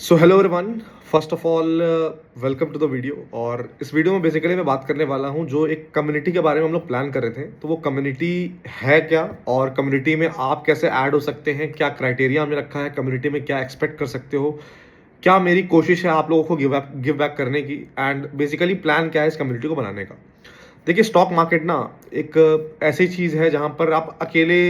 So hello everyone, first of all welcome to the video. और इस video में basically मैं बात करने वाला हूं जो एक कम्युनिटी के बारे में हम लोग प्लान कर रहे थे। तो वो कम्युनिटी है क्या, और कम्युनिटी में आप कैसे ऐड हो सकते हैं, क्या क्राइटेरिया हमने रखा है, कम्युनिटी में क्या एक्सपेक्ट कर सकते हो, क्या मेरी कोशिश है आप लोगों को गिव बैक करने की, एंड बेसिकली प्लान क्या है इस कम्युनिटी को बनाने का। देखिए, स्टॉक मार्केट ना एक ऐसी चीज़ है जहां पर आप अकेले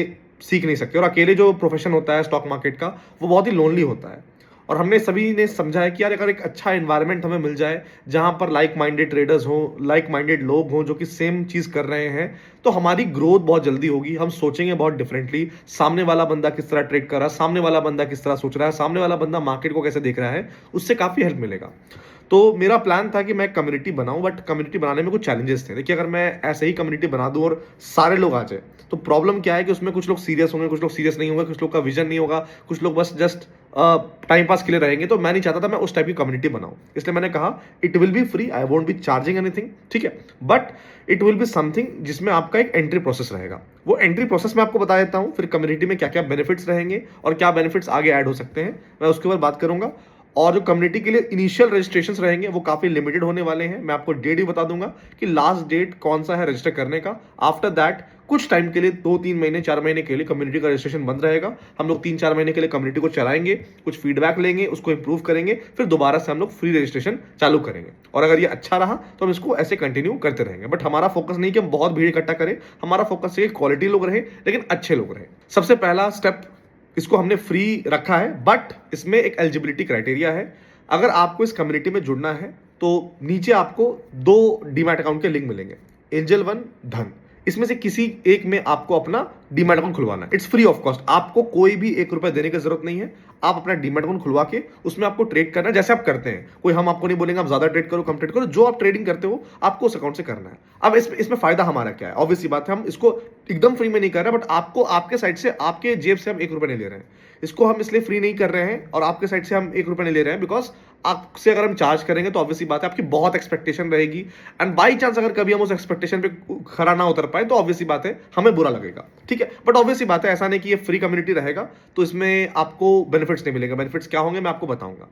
सीख नहीं सकते, और अकेले जो प्रोफेशन होता है स्टॉक मार्केट का वो बहुत ही लोनली होता है। और हमने सभी ने समझा है कि यार अगर एक अच्छा एनवायरनमेंट हमें मिल जाए जहां पर लाइक माइंडेड ट्रेडर्स हों, लाइक माइंडेड लोग हों जो कि सेम चीज़ कर रहे हैं, तो हमारी ग्रोथ बहुत जल्दी होगी। हम सोचेंगे बहुत डिफरेंटली, सामने वाला बंदा किस तरह ट्रेड कर रहा है, सामने वाला बंदा किस तरह सोच रहा है, सामने वाला बंदा मार्केट को कैसे देख रहा है, उससे काफ़ी हेल्प मिलेगा। तो मेरा प्लान था कि मैं कम्युनिटी बनाऊं, बट कम्युनिटी बनाने में कुछ चैलेंजेस थे। देखिए, अगर मैं ऐसे ही कम्युनिटी बना दूं और सारे लोग आ जाए, तो प्रॉब्लम क्या है कि उसमें कुछ लोग सीरियस होंगे, कुछ लोग सीरियस नहीं होंगे, कुछ लोग का विजन नहीं होगा, कुछ लोग बस जस्ट टाइम पास के लिए रहेंगे। तो मैं नहीं चाहता था मैं उस टाइप की कम्युनिटी बनाऊं, इसलिए मैंने कहा it will be free, I won't be charging anything, ठीक है, but it will be something जिसमें आपका एक एंट्री प्रोसेस रहेगा। वो एंट्री प्रोसेस मैं आपको बता देता हूं, फिर कम्युनिटी में क्या क्या बेनिफिट्स रहेंगे और क्या बेनिफिट्स आगे ऐड हो सकते हैं मैं उसके बाद बात करूंगा। और जो कम्युनिटी के लिए इनिशियल रजिस्ट्रेशंस रहेंगे वो काफ़ी लिमिटेड होने वाले हैं। मैं आपको डेट भी बता दूंगा कि लास्ट डेट कौन सा है रजिस्टर करने का। आफ्टर दैट कुछ टाइम के लिए 2-3 महीने 4 महीने के लिए कम्युनिटी का रजिस्ट्रेशन बंद रहेगा। हम लोग 3-4 महीने के लिए कम्युनिटी को चलाएंगे, कुछ फीडबैक लेंगे, उसको इंप्रूव करेंगे, फिर दोबारा से हम लोग फ्री रजिस्ट्रेशन चालू करेंगे। और अगर ये अच्छा रहा तो हम इसको ऐसे कंटिन्यू करते रहेंगे। बट हमारा फोकस नहीं कि हम बहुत भीड़ इकट्ठा करें, हमारा फोकस है कि क्वालिटी लोग रहे लेकिन अच्छे लोग रहे। सबसे पहला स्टेप, इसको हमने फ्री रखा है, बट इसमें एक एलिजिबिलिटी क्राइटेरिया है। अगर आपको इस कम्युनिटी में जुड़ना है तो नीचे आपको 2 डीमैट अकाउंट के लिंक मिलेंगे, एंजल वन, धन। इसमें से किसी एक में आपको अपना डीमैट अकाउंट खुलवाना है। इट्स फ्री ऑफ कॉस्ट, आपको कोई भी 1 रुपए देने की जरूरत नहीं है। आप अपना डीमैट अकाउंट खुलवा के उसमें आपको ट्रेड करना है जैसे आप करते हैं। कोई हम आपको नहीं बोलेंगे आप ज्यादा ट्रेड करो, कम ट्रेड करो, जो आप ट्रेडिंग करते हो आपको उस अकाउंट से करना है। अब इसमें फायदा हमारा क्या है, ऑब्वियस सी बात है, हम इसको एकदम फ्री में नहीं कर रहे, बट आपको आपके साइड से, आपके जेब से हम 1 रुपए नहीं ले रहे हैं। इसको हम इसलिए फ्री नहीं कर रहे हैं और आपके साइड से हम 1 रुपए नहीं ले रहे हैं बिकॉज आपसे अगर हम चार्ज करेंगे तो ऑब्वियसली बात है आपकी बहुत एक्सपेक्टेशन रहेगी, एंड बाई चांस अगर कभी हम उस एक्सपेक्टेशन पे खरा ना उतर पाए तो ऑब्वियसली बात है हमें बुरा लगेगा, ठीक है। बट ऑब्वियसली बात है ऐसा नहीं कि ये फ्री कम्युनिटी रहेगा तो इसमें आपको बेनिफिट्स नहीं मिलेगा। बेनिफिट्स क्या होंगे मैं आपको बताऊंगा।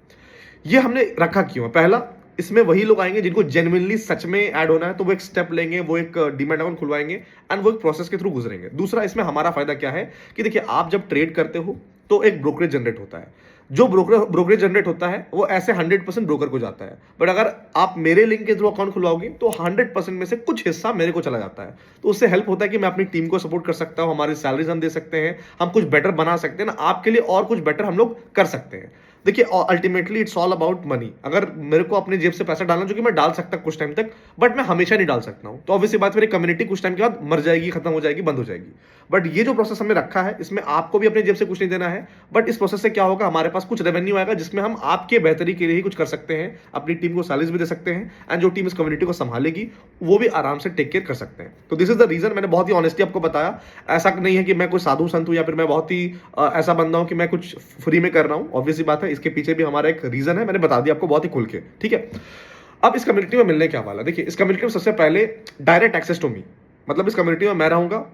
ये हमने रखा क्यों है, पहला, इसमें वही लोग आएंगे जिनको जेन्युइनली सच में ऐड होना है, तो वो एक स्टेप लेंगे, वो एक डीमैट अकाउंट खुलवाएंगे एंड वो एक प्रोसेस के थ्रू गुजरेंगे। दूसरा, इसमें हमारा फायदा क्या है कि देखिए, आप जब ट्रेड करते हो तो एक ब्रोकरेज जनरेट होता है। जो ब्रोकरेज जनरेट होता है वो ऐसे 100% ब्रोकर को जाता है, बट अगर आप मेरे लिंक के थ्रू अकाउंट खुलवाओगे तो 100% में से कुछ हिस्सा मेरे को चला जाता है। तो उससे हेल्प होता है कि मैं अपनी टीम को सपोर्ट कर सकता हूं, हमारी सैलरीज हम दे सकते हैं, हम कुछ बेटर बना सकते हैं ना, आपके लिए और कुछ बेटर हम लोग कर सकते हैं। देखिए, ultimately it's all about money. अगर मेरे को अपने जेब से पैसा डालना, जो कि मैं डाल सकता कुछ टाइम तक, बट मैं हमेशा नहीं डाल सकता हूं, तो ऑब्वियसली बात, मेरी कम्युनिटी कुछ टाइम के बाद मर जाएगी, खत्म हो जाएगी, बंद हो जाएगी। बट ये जो प्रोसेस हमने रखा है इसमें आपको भी अपने जेब से कुछ नहीं देना है, बट इस प्रोसेस से क्या होगा, हमारे पास कुछ रेवेन्यू आएगा जिसमें हम आपके बेहतरी के लिए ही कुछ कर सकते हैं, अपनी टीम को सैलरीज भी दे सकते हैं, एंड जो टीम इस कम्युनिटी को संभालेगी वो भी आराम से टेक केयर कर सकते हैं। तो दिस इज द रीजन, मैंने बहुत ही ऑनेस्टली आपको बताया। ऐसा नहीं है कि मैं कोई साधु संत हूं या फिर मैं बहुत ही ऐसा बंदा हूं कि मैं कुछ फ्री में कर रहा हूं। ऑब्वियसली बात है इसके पीछे भी हमारा एक रीजन है, मैंने बता दिया आपको बहुत ही खुल के, ठीक है। अब इस कम्युनिटी में मिलने क्या वाला, देखिए, इस कम्युनिटी में सबसे पहले डायरेक्ट एक्सेस टू मी, मतलब इस कम्युनिटी में मैं रहूंगा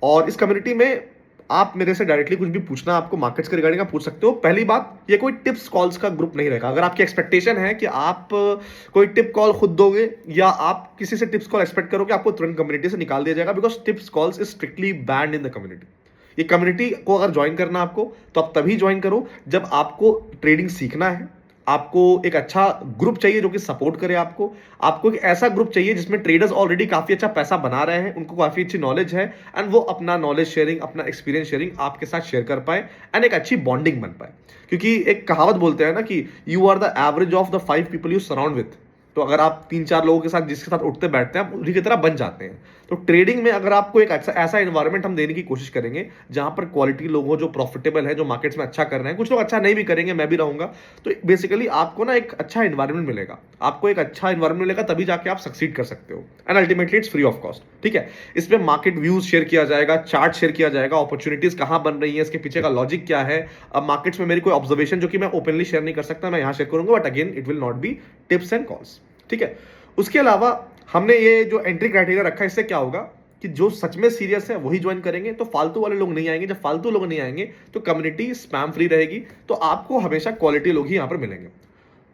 और इस कम्युनिटी में आप मेरे से डायरेक्टली कुछ भी पूछना, आपको मार्केट्स के रिगार्डिंग आप पूछ सकते हो। पहली बात, ये कोई टिप्स कॉल्स का ग्रुप नहीं रहेगा। अगर आपकी एक्सपेक्टेशन है कि आप कोई टिप कॉल खुद दोगे या आप किसी से टिप्स कॉल एक्सपेक्ट करोगे, आपको तुरंत कम्युनिटी से निकाल दिया जाएगा, because tips calls is strictly band in the community. ये कम्युनिटी को अगर ज्वाइन करना आपको, तो आप तभी ज्वाइन करो जब आपको ट्रेडिंग सीखना है, आपको एक अच्छा ग्रुप चाहिए जो कि सपोर्ट करे आपको एक ऐसा ग्रुप चाहिए जिसमें ट्रेडर्स ऑलरेडी काफी अच्छा पैसा बना रहे हैं, उनको काफी अच्छी नॉलेज है, एंड वो अपना नॉलेज शेयरिंग, अपना एक्सपीरियंस शेयरिंग आपके साथ शेयर कर पाए, एंड एक अच्छी बॉन्डिंग बन पाए। क्योंकि एक कहावत बोलते हैं ना कि you are the average of the 5 people you surround with. तो अगर आप 3-4 लोगों के साथ जिसके साथ उठते बैठते हैं आप उन्हीं की तरह बन जाते हैं। तो ट्रेडिंग में अगर आपको एक ऐसा एनवायरनमेंट हम देने की कोशिश करेंगे जहां पर क्वालिटी लोग हो, जो प्रॉफिटेबल है, जो मार्केट्स में अच्छा कर रहे हैं, कुछ लोग अच्छा नहीं भी करेंगे, मैं भी रहूंगा, तो बेसिकली आपको ना एक अच्छा एनवायरनमेंट मिलेगा। आपको एक अच्छा एनवायरनमेंट मिलेगा तभी जाके आप सक्सीड कर सकते हो, and ultimately it's free of cost, ठीक है। इसमें मार्केट व्यूज शेयर किया जाएगा, चार्ट शेयर किया जाएगा, अपॉर्चुनिटीज कहां बन रही है, इसके पीछे का लॉजिक क्या है। अब मार्केट्स में मेरी कोई ऑब्जर्वेशन जो कि मैं ओपनली शेयर नहीं कर सकता, मैं यहां शेयर करूंगा, but again it will not be tips and calls, ठीक है। उसके अलावा हमने ये जो एंट्री क्राइटेरिया रखा है, इससे क्या होगा कि जो सच में सीरियस है वही ज्वाइन करेंगे, तो फालतू वाले लोग नहीं आएंगे। जब फालतू लोग नहीं आएंगे तो कम्युनिटी स्पैम फ्री रहेगी, तो आपको हमेशा क्वालिटी लोग ही यहां पर मिलेंगे।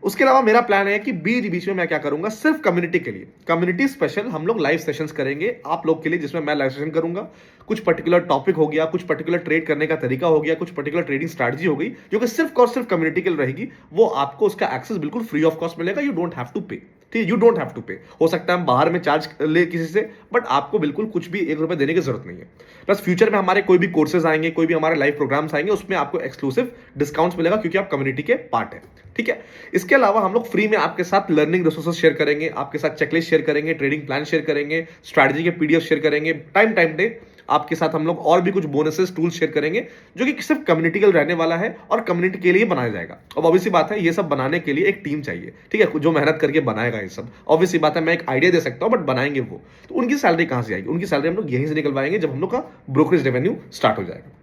उसके अलावा मेरा प्लान है कि बीच बीच में मैं क्या करूंगा, सिर्फ कम्युनिटी के लिए, कम्युनिटी स्पेशल हम लोग लाइव सेशंस करेंगे आप लोग के लिए, जिसमें मैं लाइव सेशन करूंगा। कुछ पर्टिकुलर टॉपिक हो गया, कुछ पर्टिकुलर ट्रेड करने का तरीका हो गया, कुछ पर्टिकुलर ट्रेडिंग स्ट्रैटेजी हो गई, जो कि सिर्फ और सिर्फ कम्युनिटी के लिए रहेगी। वो आपको उसका एक्सेस बिल्कुल फ्री ऑफ कॉस्ट मिलेगा। यू डोंट हैव टू पे, ठीक है, यू डोंट हैव टू पे। हो सकता है हम बाहर में चार्ज ले किसी से, बट आपको बिल्कुल कुछ भी ₹1 देने की जरूरत नहीं है। प्लस फ्यूचर में हमारे कोई भी कोर्सेज आएंगे, कोई भी हमारे लाइव प्रोग्राम्स आएंगे, उसमें आपको एक्सक्लूसिव डिस्काउंट्स मिलेगा, क्योंकि आप कम्युनिटी के पार्ट है, ठीक है। इसके अलावा हम लोग फ्री में आपके साथ लर्निंग रिसोर्सेज शेयर करेंगे, आपके साथ चेकलिस्ट शेयर करेंगे, ट्रेडिंग प्लान शेयर करेंगे, स्ट्रैटेजी के पीडीएफ शेयर करेंगे, टाइम डे आपके साथ हम लोग और भी कुछ बोनसेस टूल्स शेयर करेंगे, जो कि सिर्फ कम्युनिटी के लिए रहने वाला है और कम्युनिटी के लिए बनाया जाएगा। अब ऑब्वियसली बात है, ये सब बनाने के लिए एक टीम चाहिए, ठीक है, जो मेहनत करके बनाएगा ये सब। ऑब्वियसली बात है, मैं एक आइडिया दे सकता हूं, बट बनाएंगे वो, तो उनकी सैलरी कहां से आएगी? उनकी सैलरी हम लोग यहीं से निकलवाएंगे जब हम लोग का ब्रोकरेज रेवेन्यू स्टार्ट हो जाएगा।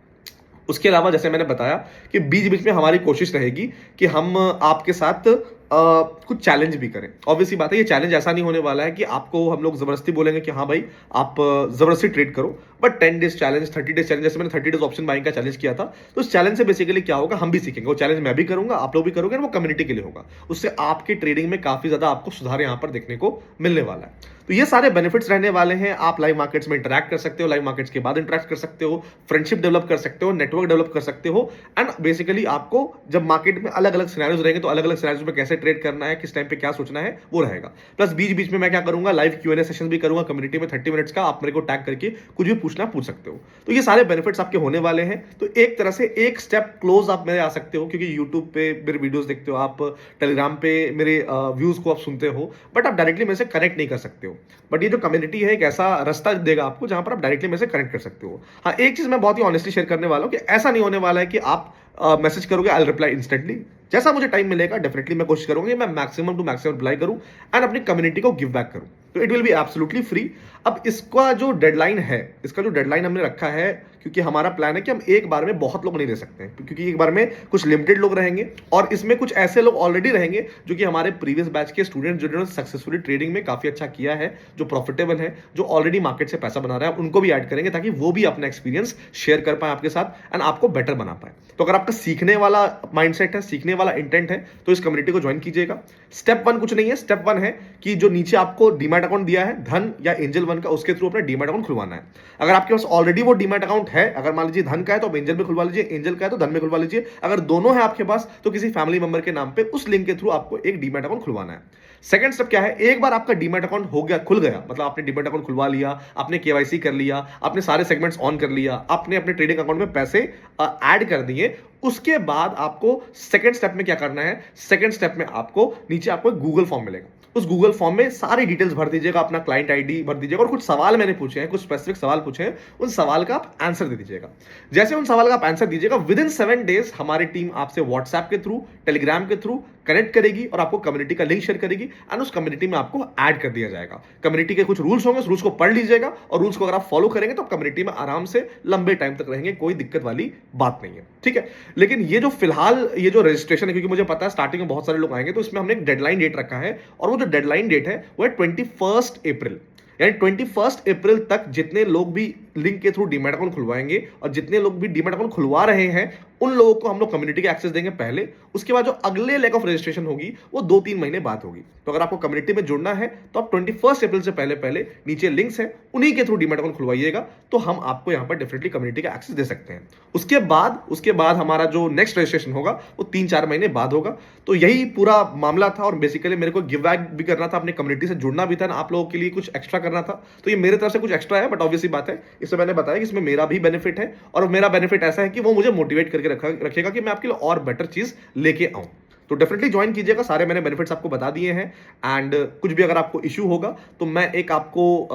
उसके अलावा जैसे मैंने बताया कि बीच बीच में हमारी कोशिश रहेगी कि हम आपके साथ कुछ चैलेंज भी करें। ऑब्वियसली बात है, ये चैलेंज ऐसा नहीं होने वाला है कि आपको हम लोग जबरदस्ती बोलेंगे कि हाँ भाई आप जबरदस्ती ट्रेड करो, but 10 days challenge, 30 days challenge, जैसे मैंने 30 डेज ऑप्शन बाइंग का चैलेंज किया था, तो उस चैलेंज से बेसिकली क्या होगा, हम भी सीखेंगे। वो चैलेंज मैं भी करूंगा, आप लोग भी करोगे, वो कम्युनिटी के लिए होगा। उससे आपके ट्रेडिंग में काफी ज्यादा आपको सुधार यहां पर देखने को मिलने वाला है। तो ये सारे बेनिफिट्स रहने वाले हैं। आप लाइव मार्केट्स में इंटरैक्ट कर सकते हो, लाइव मार्केट्स के बाद इंटरैक्ट कर सकते हो, फ्रेंडशिप डेवलप कर सकते हो, नेटवर्क डेवलप कर सकते हो, एंड बेसिकली आपको जब मार्केट में अलग अलग सिनेरियोज रहेंगे, तो अलग अलग सिनेरियोज में कैसे ट्रेड करना है, किस टाइम पे क्या सोचना है, वो रहेगा। प्लस बीच बीच में मैं क्या करूंगा, लाइव Q&A सेशन भी करूंगा कम्युनिटी में 30 मिनट्स का। आप मेरे को टैग करके कुछ भी पूछना पूछ सकते हो। तो ये सारे बेनिफिट्स आपके होने वाले हैं। तो एक तरह से एक स्टेप क्लोज आप मेरे आ सकते हो, क्योंकि यूट्यूब पे मेरे वीडियोस देखते हो आप, टेलीग्राम पे मेरे व्यूज को आप सुनते हो, बट आप डायरेक्टली मेरे से कनेक्ट नहीं कर सकते हो। बट ये जो कम्युनिटी है एक ऐसा रास्ता देगा आपको जहां पर आप डायरेक्टली मेरे से कनेक्ट कर सकते हो। हाँ, एक चीज मैं बहुत ही ऑनेस्टली शेयर करने वाला हूं कि ऐसा नहीं होने वाला है कि आप मैसेज करोगे, आई विल रिप्लाई इंस्टेंटली। जैसा मुझे टाइम मिलेगा डेफिनेटली मैं कोशिश करूंगा कि मैं मैक्सिमम टू मैक्सिमम रिप्लाई करूं एंड अपनी कम्युनिटी को गिव बैक करूं। तो it will be absolutely free. अब इसका जो डेडलाइन है, इसका जो डेडलाइन हमने रखा है, क्योंकि हमारा प्लान है कि हम एक बार में बहुत लोग नहीं दे सकते हैं, क्योंकि एक बार में कुछ लिमिटेड लोग रहेंगे, और इसमें कुछ ऐसे लोग ऑलरेडी रहेंगे जो कि हमारे प्रीवियस बैच के स्टूडेंट, जिन्होंने सक्सेसफुली ट्रेडिंग में काफी अच्छा किया है, जो प्रॉफिटेबल है, जो ऑलरेडी मार्केट से पैसा बना रहा है, उनको भी ऐड करेंगे, ताकि वो भी अपना एक्सपीरियंस शेयर कर पाए आपके साथ एंड आपको बेटर बना पाए। तो अगर आपका सीखने वाला माइंडसेट है, सीखने वाला इंटेंट है, तो इस कम्युनिटी को ज्वाइन कीजिएगा। स्टेप 1 कुछ नहीं है, स्टेप 1 है कि जो नीचे आपको डीमैट अकाउंट दिया है धन या एंजल 1 का, उसके थ्रू अपना डीमैट अकाउंट खुलवाना है। अगर आपके पास ऑलरेडी वो डीमैट अकाउंट है, अगर मान लीजिए धन का है तो आप एंजल में खुलवा लीजिए, एंजल का है तो धन में खुलवा लीजिए। अगर दोनों है आपके पास तो किसी फैमिली मेंबर के नाम पे उस लिंक के थ्रू आपको एक डीमैट अकाउंट खुलवाना है। सेकंड स्टेप क्या है, एक बार आपका डीमैट अकाउंट हो गया, खुल गया, मतलब आपने डीमैट अकाउंट खुलवा लिया, आपने केवाईसी कर लिया, आपने सारे सेगमेंट्स ऑन कर लिया, आपने अपने ट्रेडिंग अकाउंट में पैसे ऐड कर दिए, उसके बाद आपको सेकंड स्टेप में क्या करना है, सेकंड स्टेप में आपको नीचे आपको एक गूगल फॉर्म मिलेगा। उस गूगल फॉर्म में सारी डिटेल्स भर दीजिएगा, अपना क्लाइंट आईडी भर दीजिएगा, और कुछ सवाल मैंने पूछे हैं, कुछ स्पेसिफिक सवाल पूछे हैं, उन सवाल का आप आंसर दे दीजिएगा। जैसे उन सवाल का आप आंसर दीजिएगा, विद इन 7 डेज हमारी टीम आपसे व्हाट्सएप के थ्रू, टेलीग्राम के थ्रू कनेक्ट करेगी और आपको कम्युनिटी का लिंक शेयर करेगी, एंड उस कम्युनिटी में आपको ऐड कर दिया जाएगा। कम्युनिटी के कुछ रूल्स होंगे, उस रूल्स को पढ़ लीजिएगा, और रूल्स को अगर आप फॉलो करेंगे तो कम्युनिटी में आराम से लंबे टाइम तक रहेंगे, कोई दिक्कत वाली बात नहीं है, ठीक है। लेकिन ये जो फिलहाल ये जो रजिस्ट्रेशन है, क्योंकि मुझे पता है स्टार्टिंग में बहुत सारे लोग आएंगे, तो इसमें हमने एक डेडलाइन डेट रखा है, और वो जो डेडलाइन डेट है वो है 21 अप्रैल। यानी 21 अप्रैल तक जितने लोग भी लिंक के थ्रू डीमैट अकाउंट खुलवाएंगे, और जितने लोग भी डीमैट अकाउंट खुलवा रहे हैं, उन लोगों को हम लोग कम्युनिटी के एक्सेस देंगे पहले। उसके बाद जो अगले लेग ऑफ रजिस्ट्रेशन होगी वो 2-3 महीने बाद होगी। तो अगर आपको कम्युनिटी में जुड़ना है तो आप 21 अप्रैल से पहले पहले नीचे लिंक्स है, उन्हीं के थ्रू डीमैट अकाउंट खुलवाइएगा, तो हम आपको यहां पर डेफिनेटली कम्युनिटी का एक्सेस दे सकते हैं। उसके बाद हमारा जो नेक्स्ट रजिस्ट्रेशन होगा वो 3-4 महीने बाद होगा। तो यही पूरा मामला था, और बेसिकली मेरे को गिव बैक भी करना था, अपने कम्युनिटी से जुड़ना भी था, आप लोगों के लिए कुछ एक्स्ट्रा करना था। तो ये मेरे तरफ से कुछ एक्स्ट्रा है, बट ऑब्वियसली बात है, इसमें मैंने बताया कि इसमें मेरा भी बेनिफिट है, और मेरा बेनिफिट ऐसा है कि वो मुझे मोटिवेट करके रखेगा कि मैं आपके लिए और बेटर चीज लेके आऊं। तो डेफिनेटली ज्वाइन कीजिएगा, सारे मैंने बेनिफिट्स आपको बता दिए हैं। एंड कुछ भी अगर आपको इशू होगा तो मैं एक आपको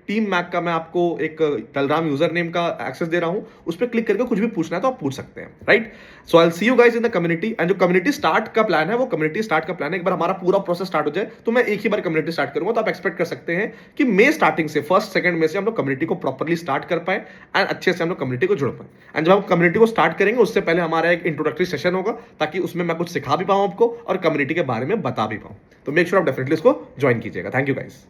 @टीम मैक का मैं आपको एक टेलीग्राम यूजर नेम का एक्सेस दे रहा हूं, उस पर क्लिक करके कुछ भी पूछना है तो आप पूछ सकते हैं, right. So I will see you guys in the community. And जो कम्युनिटी स्टार्ट का प्लान है, वो कम्युनिटी स्टार्ट का प्लान है, एक बार हमारा पूरा प्रोसेस स्टार्ट हो जाए तो मैं एक ही बार कम्युनिटी स्टार्ट करूंगा। तो आप एक्सपेक्ट कर सकते हैं कि मई स्टार्टिंग से, फर्स्ट सेकंड में से हम लोग कम्युनिटी को प्रॉपर्ली स्टार्ट कर पाए एंड अच्छे से हम लोग कम्युनिटी को जुड़ पाए। एंड जब हम कम्युनिटी को स्टार्ट करेंगे उससे पहले हमारा एक इंट्रोडक्टरी सेशन होगा, ताकि उसमें मैं कुछ सिखा भी पाऊं आपको और कम्युनिटी के बारे में बता भी पाऊं। तो मेक श्योर आप डेफिनेटली इसको ज्वाइन कीजिएगा। Thank you guys.